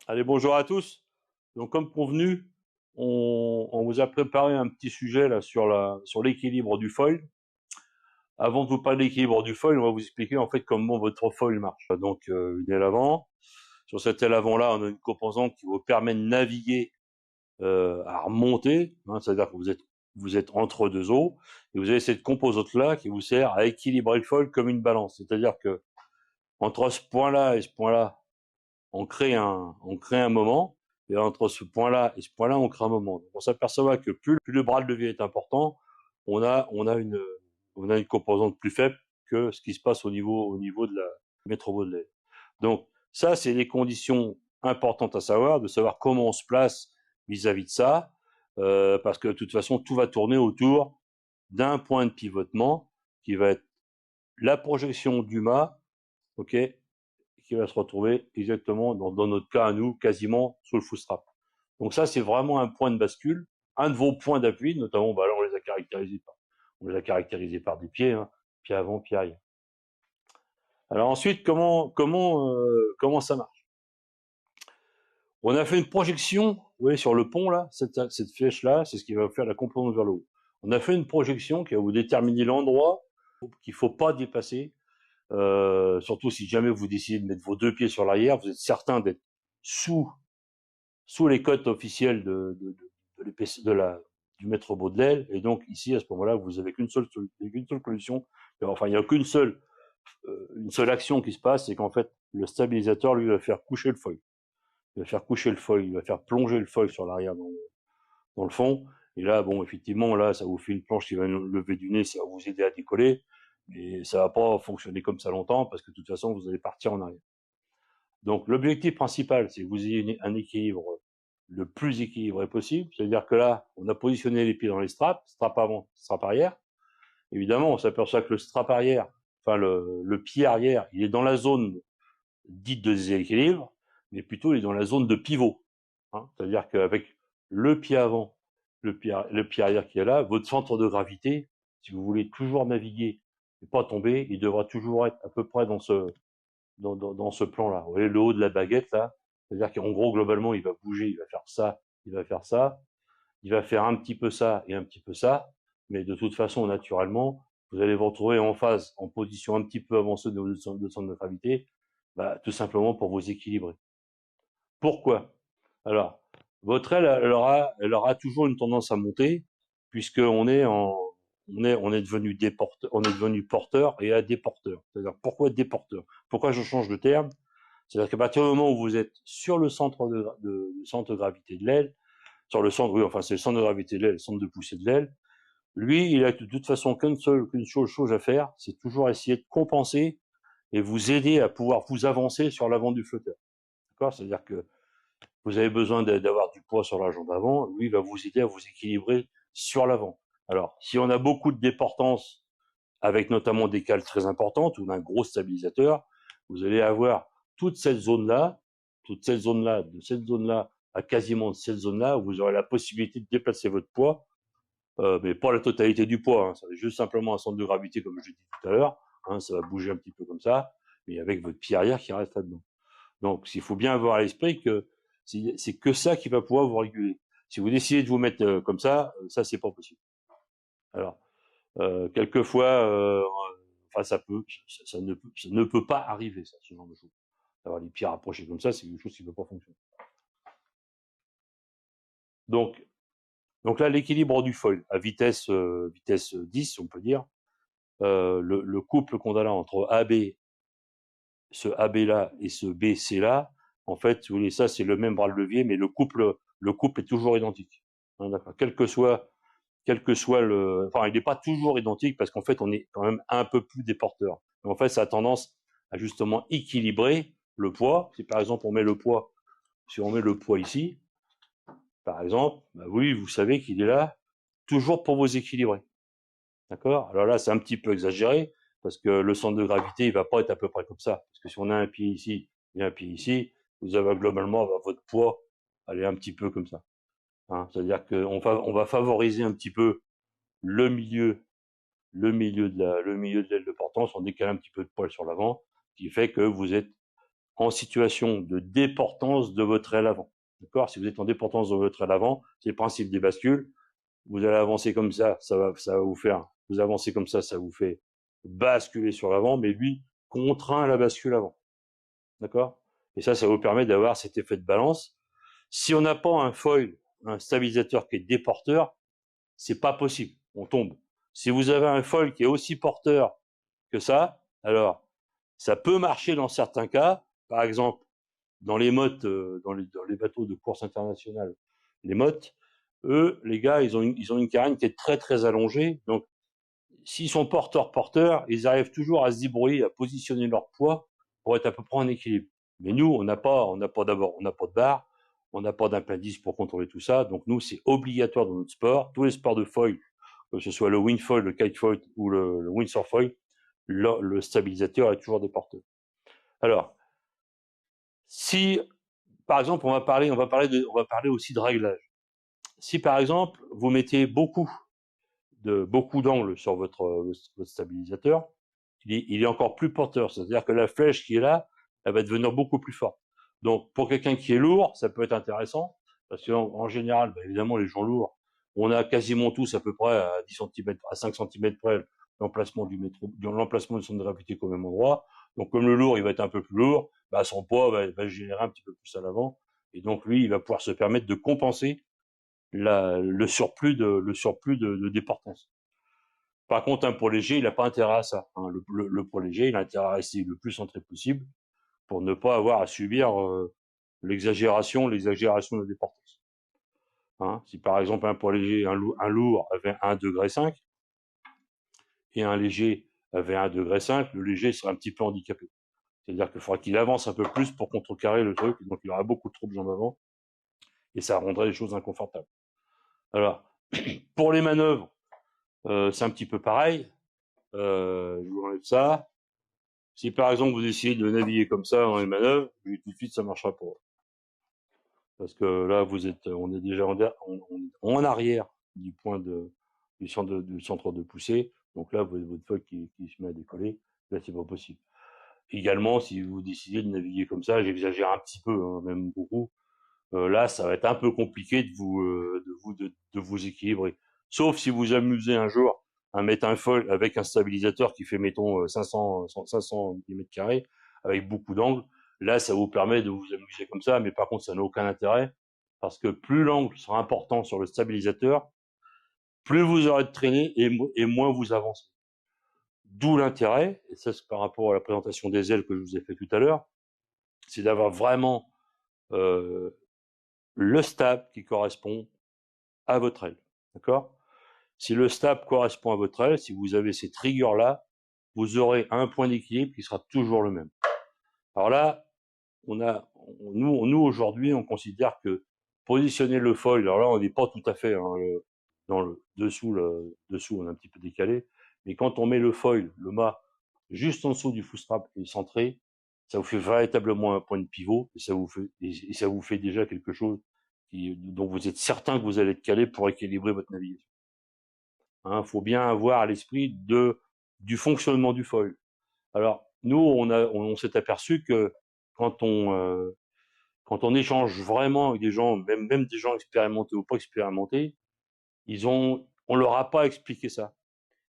Allez, bonjour à tous. Donc, comme convenu, on vous a préparé un petit sujet là sur l'équilibre du foil. Avant de vous parler de l'équilibre du foil, on va vous expliquer en fait comment votre foil marche. Donc, une aile avant. Sur cette aile avant-là, on a une composante qui vous permet de naviguer à remonter, hein, c'est-à-dire que vous êtes entre deux eaux, et vous avez cette composante-là qui vous sert à équilibrer le foil comme une balance. C'est-à-dire que entre ce point-là et ce point-là, on crée un moment, et entre ce point-là et ce point-là, on crée un moment. Donc on s'aperçoit que plus le bras de levier est important, on a une composante plus faible que ce qui se passe au niveau de la métro de l'aile. Donc ça, c'est les conditions importantes à savoir, de savoir comment on se place vis-à-vis de ça, parce que de toute façon, tout va tourner autour d'un point de pivotement qui va être la projection du mât, ok, qui va se retrouver exactement dans notre cas à nous, quasiment sous le footstrap. Donc ça, c'est vraiment un point de bascule, un de vos points d'appui, notamment, bah là, on les a caractérisés par des pieds, hein, pied avant, pied arrière. Alors ensuite, comment ça marche? On a fait une projection, vous voyez, sur le pont là, cette flèche là, c'est ce qui va faire la composante vers le haut. On a fait une projection qui va vous déterminer l'endroit qu'il faut pas dépasser. Surtout si jamais vous décidez de mettre vos deux pieds sur l'arrière, vous êtes certain d'être sous sous les cotes officielles du maître Baudelaire. Et donc ici, à ce moment-là, vous avez qu'une seule solution. Enfin, il n'y a une seule action qui se passe, c'est qu'en fait, le stabilisateur, lui, va faire coucher le foil. Il va faire coucher le foil, il va faire plonger le foil sur l'arrière dans le fond. Et là, bon, effectivement, là, ça vous fait une planche qui va lever du nez, ça va vous aider à décoller. Mais ça va pas fonctionner comme ça longtemps parce que de toute façon, vous allez partir en arrière. Donc l'objectif principal, c'est que vous ayez un équilibre le plus équilibré possible. C'est-à-dire que là, on a positionné les pieds dans les straps, strap avant, strap arrière. Évidemment, on s'aperçoit que le strap arrière, enfin le pied arrière, il est dans la zone dite de déséquilibre, mais plutôt il est dans la zone de pivot. Hein. C'est-à-dire qu'avec le pied avant, le pied arrière qui est là, votre centre de gravité, si vous voulez toujours naviguer et pas tomber, il devra toujours être à peu près dans ce plan-là. Vous voyez le haut de la baguette là, c'est-à-dire qu'en gros globalement il va bouger, il va faire ça, il va faire ça, il va faire un petit peu ça et un petit peu ça, mais de toute façon naturellement vous allez vous retrouver en phase, en position un petit peu avancée de votre centre de gravité, bah, tout simplement pour vous équilibrer. Pourquoi? Alors, votre aile, elle aura toujours une tendance à monter, puisqu'on est on est devenu porteur et à déporteur. C'est-à-dire, pourquoi déporteur? Pourquoi je change de terme? C'est-à-dire qu'à partir du moment où vous êtes sur le centre de gravité de l'aile, sur le centre, oui, enfin, c'est le centre de gravité de l'aile, le centre de poussée de l'aile, lui, il a de toute façon qu'une chose à faire, c'est toujours essayer de compenser et vous aider à pouvoir vous avancer sur l'avant du flotteur. D'accord? C'est-à-dire que vous avez besoin d'avoir du poids sur la jambe avant, lui il va vous aider à vous équilibrer sur l'avant. Alors, si on a beaucoup de déportance, avec notamment des cales très importantes ou un gros stabilisateur, vous allez avoir toute cette zone-là, de cette zone-là à quasiment de cette zone-là, où vous aurez la possibilité de déplacer votre poids, mais pas la totalité du poids, hein, ça va juste simplement un centre de gravité, comme je l'ai dit tout à l'heure, hein, ça va bouger un petit peu comme ça, mais avec votre pied arrière qui reste là-dedans. Donc, il faut bien avoir à l'esprit que c'est que ça qui va pouvoir vous réguler. Si vous décidez de vous mettre comme ça c'est pas possible. Alors, quelquefois, enfin ça ne peut pas arriver, ça, ce genre de choses. Avoir les pieds rapprochés comme ça, c'est quelque chose qui ne peut pas fonctionner. Donc, donc là, l'équilibre du foil à vitesse 10, on peut dire, le couple qu'on a là entre AB, ce AB là et ce BC là, en fait, vous voulez ça, c'est le même bras de levier, mais le couple est toujours identique. Hein, d'accord. Quel que soit enfin, il n'est pas toujours identique parce qu'en fait, on est quand même un peu plus des porteurs. Donc, en fait, ça a tendance à justement équilibrer le poids. Si par exemple si on met le poids ici, par exemple, bah oui, vous savez qu'il est là toujours pour vous équilibrer. D'accord? Alors là, c'est un petit peu exagéré parce que le centre de gravité, il va pas être à peu près comme ça. Parce que si on a un pied ici et un pied ici, vous avez globalement votre poids aller un petit peu comme ça. Hein. C'est-à-dire qu'on va favoriser un petit peu le milieu, le milieu de l'aile de portance, on décale un petit peu de poil sur l'avant, ce qui fait que vous êtes en situation de déportance de votre aile avant. D'accord? Si vous êtes en déportance de votre aile avant, c'est le principe des bascules. Vous allez avancer comme ça va vous faire, vous avancez comme ça vous fait basculer sur l'avant, mais lui contraint la bascule avant. D'accord? Et ça vous permet d'avoir cet effet de balance. Si on n'a pas un foil, un stabilisateur qui est déporteur, c'est pas possible. On tombe. Si vous avez un foil qui est aussi porteur que ça, alors ça peut marcher dans certains cas. Par exemple, dans les mottes, dans les bateaux de course internationale, les mottes, eux, les gars, ils ont une carène qui est très très allongée. Donc, s'ils sont porteurs, ils arrivent toujours à se débrouiller, à positionner leur poids pour être à peu près en équilibre. Mais nous, on n'a pas de barre, on n'a pas d'appendice pour contrôler tout ça. Donc nous, c'est obligatoire dans notre sport. Tous les sports de foil, que ce soit le wind foil, le kite foil ou le windsurf foil, le stabilisateur est toujours des porteurs. Alors, si, par exemple, on va parler aussi de réglage. Si par exemple, vous mettez beaucoup d'angles sur votre stabilisateur, il est encore plus porteur. C'est-à-dire que la flèche qui est là, elle va devenir beaucoup plus forte. Donc, pour quelqu'un qui est lourd, ça peut être intéressant, parce qu'en général, bah, évidemment, les gens lourds, on a quasiment tous à peu près à 10 cm, à 5 cm près l'emplacement l'emplacement du centre de gravité au même endroit. Donc, comme le lourd, il va être un peu plus lourd, bah, son poids va générer un petit peu plus à l'avant. Et donc, lui, il va pouvoir se permettre de compenser le surplus de déportance. Par contre, un poids léger, il n'a pas intérêt à ça. Hein. Le poids léger, il a intérêt à rester le plus centré possible pour ne pas avoir à subir l'exagération de déportance. Hein. Si par exemple un poids léger, un lourd avait 1,5 degré et un léger avait 1,5 degré, le léger serait un petit peu handicapé. C'est-à-dire qu'il faudra qu'il avance un peu plus pour contrecarrer le truc, donc il aura beaucoup trop de jambes avant et ça rendrait les choses inconfortables. Alors, pour les manœuvres, c'est un petit peu pareil. Je vous enlève ça. Si par exemple vous essayez de naviguer comme ça dans les manœuvres, tout de suite ça marchera pas. Parce que là on est déjà en arrière du point du centre de poussée. Donc là, vous avez votre foil qui se met à décoller. Là, c'est pas possible. Également, si vous décidez de naviguer comme ça, j'exagère un petit peu, hein, même beaucoup. Là, ça va être un peu compliqué de vous équilibrer. Sauf si vous amusez un jour à mettre un foil avec un stabilisateur qui fait, mettons, 500 mm2, avec beaucoup d'angles. Là, ça vous permet de vous amuser comme ça, mais par contre, ça n'a aucun intérêt, parce que plus l'angle sera important sur le stabilisateur, plus vous aurez de traînée et moins vous avancez. D'où l'intérêt, et ça c'est par rapport à la présentation des ailes que je vous ai fait tout à l'heure, c'est d'avoir vraiment euh, le stab qui correspond à votre aile. D'accord? Si le stab correspond à votre aile, si vous avez ces triggers-là, vous aurez un point d'équilibre qui sera toujours le même. Alors là, nous aujourd'hui, on considère que positionner le foil, alors là, on n'est pas tout à fait dans le dessous, on est un petit peu décalé, mais quand on met le foil, le mât, juste en dessous du footstrap et centré, ça vous fait véritablement un point de pivot et ça vous fait déjà quelque chose dont vous êtes certain que vous allez être calé pour équilibrer votre navigation. Hein, faut bien avoir à l'esprit du fonctionnement du foil. Alors, nous, on s'est aperçu que quand on échange vraiment avec des gens, même des gens expérimentés ou pas expérimentés, on leur a pas expliqué ça.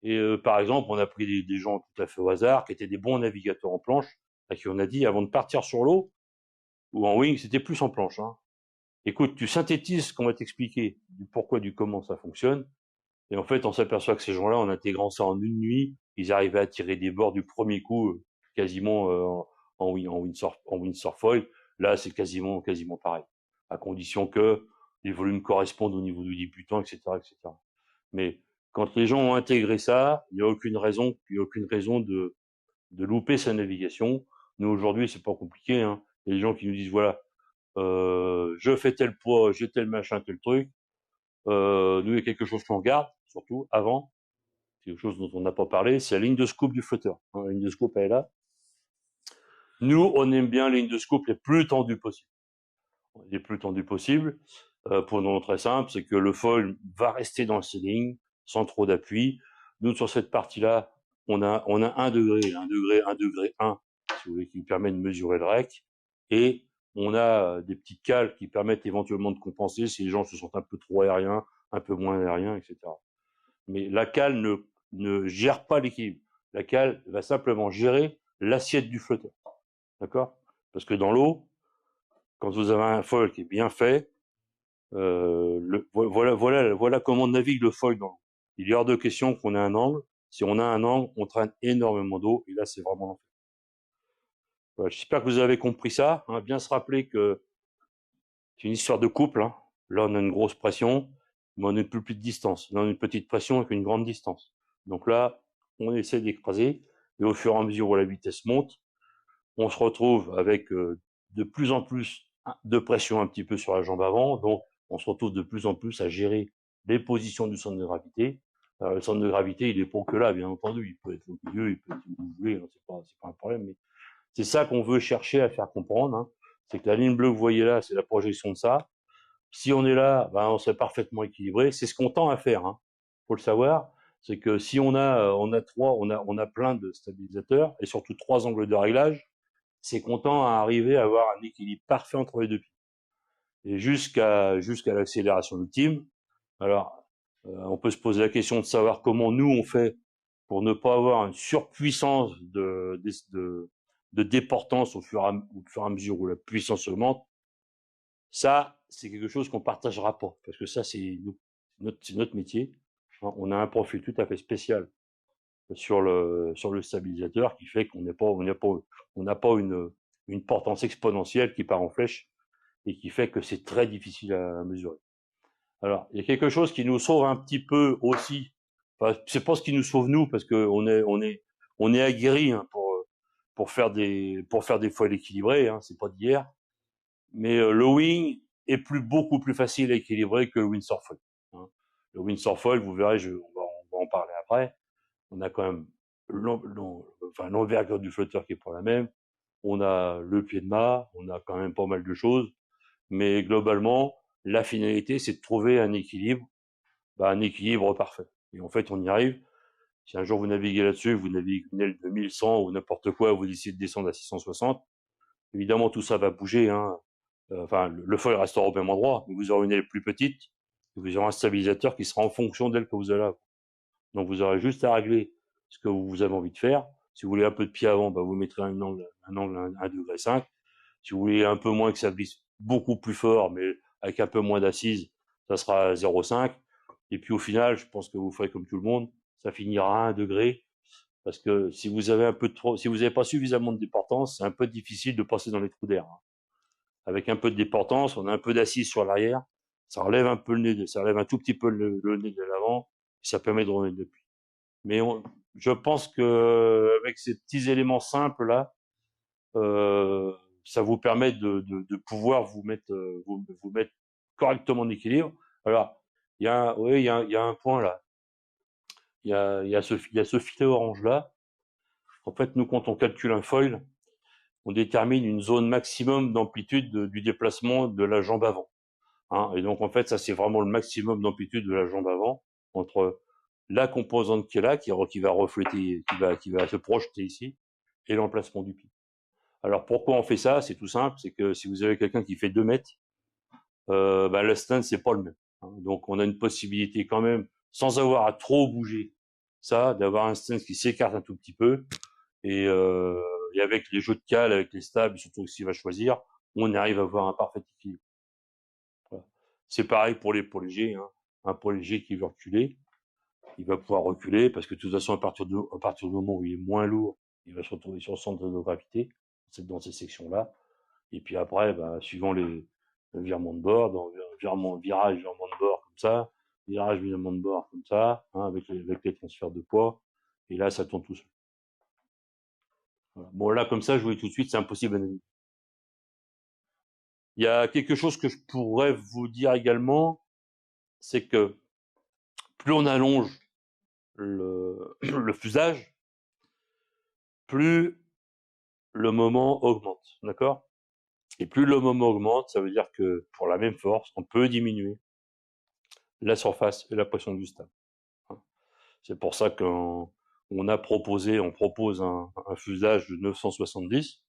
Et par exemple, on a pris des gens tout à fait au hasard, qui étaient des bons navigateurs en planche, à qui on a dit, avant de partir sur l'eau, ou en wing, c'était plus en planche, hein. Écoute, tu synthétises ce qu'on va t'expliquer, du pourquoi, du comment ça fonctionne, et en fait, on s'aperçoit que ces gens-là, en intégrant ça en une nuit, ils arrivaient à tirer des bords du premier coup, quasiment en windsurf foil. Là, c'est quasiment pareil, à condition que les volumes correspondent au niveau du débutant, etc., etc. Mais quand les gens ont intégré ça, il n'y a aucune raison de louper sa navigation. Nous aujourd'hui, c'est pas compliqué, hein. Il y a des gens qui nous disent voilà, je fais tel poids, j'ai tel machin, tel truc. Nous, il y a quelque chose qu'on garde, surtout avant, quelque chose dont on n'a pas parlé, c'est la ligne de scoop du flotteur. Hein, la ligne de scoop, elle est là. Nous, on aime bien les lignes de scoop les plus tendues possibles. Les plus tendues possibles, pour une raison très simple, c'est que le foil va rester dans ses lignes, sans trop d'appui. Nous, sur cette partie-là, on a 1 degré, 1 degré, 1 degré 1, si vous voulez, qui permet de mesurer le rec. et on a des petites cales qui permettent éventuellement de compenser si les gens se sentent un peu trop aériens, un peu moins aériens, etc. Mais la cale ne gère pas l'équilibre. La cale va simplement gérer l'assiette du flotteur. D'accord? Parce que dans l'eau, quand vous avez un foil qui est bien fait, voilà comment navigue le foil dans l'eau. Il est hors de question qu'on ait un angle. Si on a un angle, on traîne énormément d'eau, et là, c'est vraiment l'enfer. Voilà, j'espère que vous avez compris ça. Hein. Bien se rappeler que c'est une histoire de couple. Hein. Là, on a une grosse pression, mais on a une plus petite distance. Là, on a une petite pression avec une grande distance. Donc là, on essaie d'écraser, et au fur et à mesure où la vitesse monte, on se retrouve avec de plus en plus de pression un petit peu sur la jambe avant, donc on se retrouve de plus en plus à gérer les positions du centre de gravité. Le centre de gravité, il est pas que là, bien entendu, il peut être au milieu, il peut être où vous voulez, hein, c'est pas un problème, mais c'est ça qu'on veut chercher à faire comprendre, hein. C'est que la ligne bleue que vous voyez là, c'est la projection de ça. Si on est là, ben, on serait parfaitement équilibré. C'est ce qu'on tend à faire, hein. Faut le savoir. C'est que si on a plein de stabilisateurs et surtout trois angles de réglage, c'est qu'on tend à arriver à avoir un équilibre parfait entre les deux pieds. Et jusqu'à l'accélération ultime. Alors, on peut se poser la question de savoir comment nous on fait pour ne pas avoir une surpuissance de déportance au fur et à mesure où la puissance augmente. Ça, c'est quelque chose qu'on partagera pas, parce que ça, c'est notre métier. On a un profil tout à fait spécial sur le stabilisateur qui fait on n'a pas une portance exponentielle qui part en flèche et qui fait que c'est très difficile à mesurer. Alors, il y a quelque chose qui nous sauve un petit peu aussi. Enfin, c'est pas ce qui nous sauve nous, parce que on est aguerri, hein, pour faire des foils équilibrés, hein, c'est pas d'hier. Mais le wing est beaucoup plus facile à équilibrer que le windsurf foil. Hein. Le windsurf foil, vous verrez, on va en parler après. On a quand même l'envergure du flotteur qui est pas la même. On a le pied de mât, on a quand même pas mal de choses. Mais globalement, la finalité, c'est de trouver un équilibre parfait. Et en fait, on y arrive. Si un jour vous naviguez là-dessus, vous naviguez une aile de 1100 ou n'importe quoi, vous décidez de descendre à 660, évidemment, tout ça va bouger. Hein. Enfin, le foil restera au même endroit, mais vous aurez une aile plus petite, et vous aurez un stabilisateur qui sera en fonction d'elle que vous allez avoir. Donc, vous aurez juste à régler ce que vous avez envie de faire. Si vous voulez un peu de pied avant, bah, vous mettrez un angle 1,5 degré. Si vous voulez un peu moins que ça glisse beaucoup plus fort, mais avec un peu moins d'assise, ça sera 0,5. Et puis au final, je pense que vous ferez comme tout le monde, ça finira à 1 degré. Parce que si vous avez si vous n'avez pas suffisamment de déportance, c'est un peu difficile de passer dans les trous d'air. Hein. Avec un peu de déportance, on a un peu d'assise sur l'arrière, ça relève un peu le nez, ça relève un tout petit peu le nez de l'avant, et ça permet de remettre depuis. Mais je pense que avec ces petits éléments simples là, euh, ça vous permet de pouvoir vous mettre correctement en équilibre. Alors, il y a un point là. Il y a ce filet orange là. En fait, nous, quand on calcule un foil, on détermine une zone maximum d'amplitude du déplacement de la jambe avant. Hein. Et donc, en fait, ça, c'est vraiment le maximum d'amplitude de la jambe avant entre la composante qui est là, qui va refléter, qui va se projeter ici, et l'emplacement du pied. Alors pourquoi on fait ça? C'est tout simple, c'est que si vous avez quelqu'un qui fait 2 mètres, bah, le stand c'est pas le même. Hein. Donc on a une possibilité quand même, sans avoir à trop bouger ça, d'avoir un stand qui s'écarte un tout petit peu et, euh, et avec les jeux de cale, avec les stables, surtout s'il va choisir, on arrive à avoir un parfait équilibre. Voilà. C'est pareil pour les poids légers. Hein. Un poids léger qui veut reculer, il va pouvoir reculer parce que de toute façon à partir du moment où il est moins lourd, il va se retrouver sur le centre de gravité, c'est dans ces sections-là. Et puis après, bah, suivant le virement de bord, donc virage, virement de bord comme ça, virage, virement de bord comme ça, hein, avec les transferts de poids. Et là, ça tourne tout seul. Voilà. Bon, là, comme ça, je vous dis tout de suite, c'est impossible à naviguer. Il y a quelque chose que je pourrais vous dire également, c'est que plus on allonge le fusage, plus le moment augmente. D'accord? Et plus le moment augmente, ça veut dire que pour la même force, on peut diminuer la surface et la pression du stable. C'est pour ça on propose un fusage de 970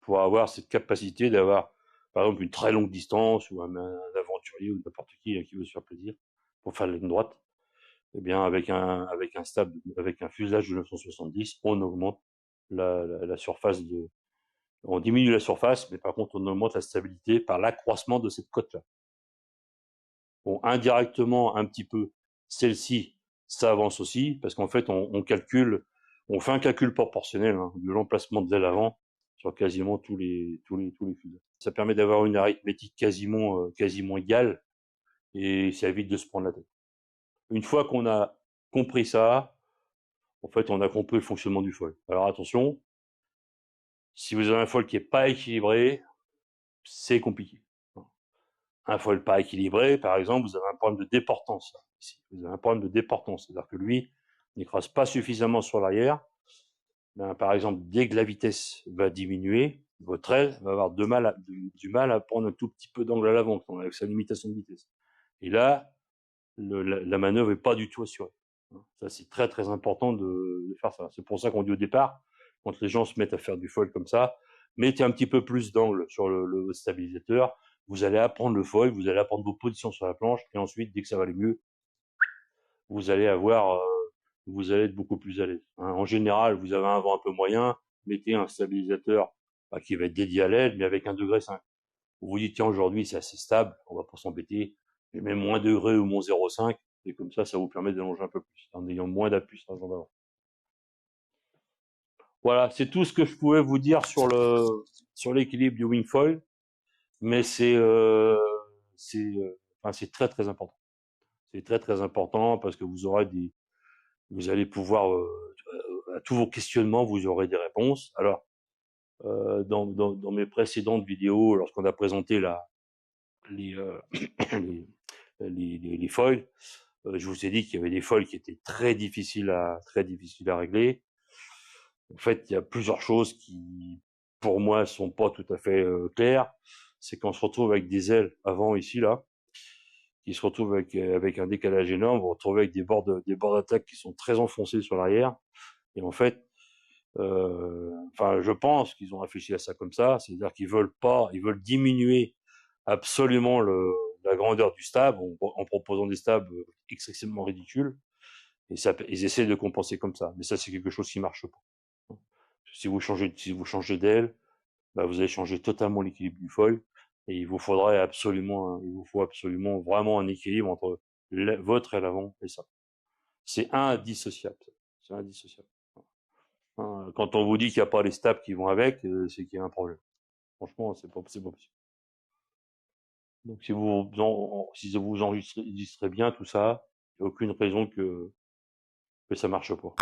pour avoir cette capacité d'avoir, par exemple, une très longue distance ou un aventurier ou n'importe qui veut se faire plaisir pour faire la ligne droite. Eh bien, avec un fuselage de 970, on augmente la surface on diminue la surface, mais par contre, on augmente la stabilité par l'accroissement de cette cote-là. Bon, indirectement, un petit peu, celle-ci, ça avance aussi, parce qu'en fait, on fait un calcul proportionnel de l'emplacement de l'aile avant sur quasiment tous les fusées. Ça permet d'avoir une arithmétique quasiment égale, et ça évite de se prendre la tête. Une fois qu'on a compris ça, en fait, on a compris le fonctionnement du foil. Alors attention, si vous avez un foil qui est pas équilibré, c'est compliqué. Un foil pas équilibré, par exemple, vous avez un problème de déportance. Ici. Vous avez un problème de déportance, c'est-à-dire que lui n'écrase pas suffisamment sur l'arrière. Ben, par exemple, dès que la vitesse va diminuer, votre aile va avoir du mal à prendre un tout petit peu d'angle à l'avant, avec sa limitation de vitesse. Et là, la manœuvre n'est pas du tout assurée. Ça, c'est très très important de faire ça. C'est pour ça qu'on dit au départ, quand les gens se mettent à faire du foil comme ça, mettez un petit peu plus d'angle sur le stabilisateur. Vous allez apprendre le foil, vous allez apprendre vos positions sur la planche, et ensuite, dès que ça va aller mieux, vous allez vous allez être beaucoup plus à l'aise. En général, vous avez un vent un peu moyen, mettez un stabilisateur qui va être dédié à l'aile, mais avec 1,5 degré. Vous vous dites, tiens, aujourd'hui, c'est assez stable, on va pas s'embêter, je mets moins degré ou moins 0,5, et comme ça vous permet d'allonger un peu plus, en ayant moins d'appui sur l'avant d'avant. Voilà, c'est tout ce que je pouvais vous dire sur l'équilibre du wingfoil, mais c'est très très important. C'est très très important parce que vous allez pouvoir, à tous vos questionnements, vous aurez des réponses. Alors, dans mes précédentes vidéos, lorsqu'on a présenté les, les foils, je vous ai dit qu'il y avait des foils qui étaient très difficiles à régler. En fait, il y a plusieurs choses qui, pour moi, sont pas tout à fait claires. C'est qu'on se retrouve avec des ailes avant ici là, qui se retrouvent avec un décalage énorme. Vous vous retrouvez avec des bords d'attaque qui sont très enfoncés sur l'arrière. Et en fait, enfin, je pense qu'ils ont réfléchi à ça comme ça, c'est-à-dire ils veulent diminuer absolument la grandeur du stab en proposant des stabs extrêmement ridicules. Et ça, ils essaient de compenser comme ça. Mais ça, c'est quelque chose qui marche pas. Si vous changez d'aile, bah, vous allez changer totalement l'équilibre du foil. Et il vous faut absolument vraiment un équilibre entre votre aile avant et ça. C'est indissociable. C'est indissociable. Quand on vous dit qu'il n'y a pas les stabs qui vont avec, c'est qu'il y a un problème. Franchement, c'est pas possible. Donc si vous enregistrez bien tout ça, il n'y a aucune raison que ça marche pas.